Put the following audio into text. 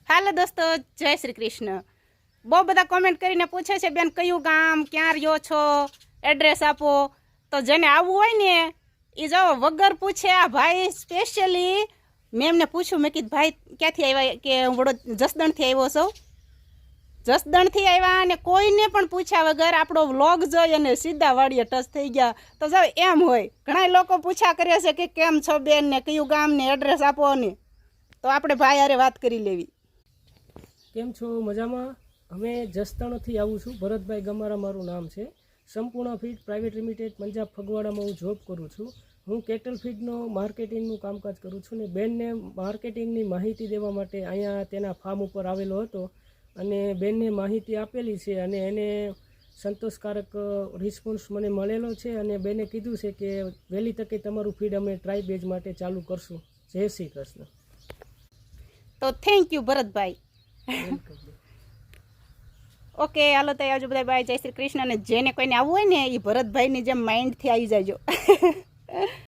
હાલો દોસ્તો, જય શ્રી કૃષ્ણ. બહુ બધા કોમેન્ટ કરીને પૂછે છે બેન કયું ગામ, ક્યાં રહ્યો છો, એડ્રેસ આપો. તો જેને આવવું હોય ને એ જો વગર પૂછે આ ભાઈ સ્પેશિયલી મેં એમને પૂછ્યું, મેં કીધું ભાઈ ક્યાંથી આવ્યા, કે હું જસદણથી આવ્યો છું. જસદણથી આવ્યા અને કોઈને પણ પૂછ્યા વગર આપણો વ્લોગ જોઈ અને સીધા વાડીએ ટચ થઈ ગયા. તો જો એમ હોય, ઘણા લોકો પૂછ્યા કરે છે કે કેમ છો બેન ને કયું ગામ ને એડ્રેસ આપો ને, તો આપણે ભાઈ હારે વાત કરી લેવી. કેમ છો? મજામાં? અમે જસદણથી આવું છું. ભરતભાઈ ગમારા મારું નામ છે. સંપૂર્ણ ફીડ પ્રાઇવેટ લિમિટેડ પંજાબ ફગવાડામાં હું જોબ કરું છું. હું કેટલ ફીડનો માર્કેટિંગનું કામકાજ કરું છું ને બેનને માર્કેટિંગની માહિતી દેવા માટે અહીંયા તેના ફાર્મ ઉપર આવેલો હતો અને બેનને માહિતી આપેલી છે અને એને સંતોષકારક રિસ્પોન્સ મને મળેલો છે અને બેને કીધું છે કે વહેલી તકે તમારું ફીડ અમે ટ્રાય બેઝ માટે ચાલુ કરશું. જય શ્રી કૃષ્ણ. તો થેન્ક યુ ભરતભાઈ. ઓકે, હાલો તો આવજો બધા, બાય, જય શ્રી કૃષ્ણ. અને જેને કોઈને આવવું હોય ને એ ભરતભાઈની જેમ માઇન્ડથી આવી જાયજો.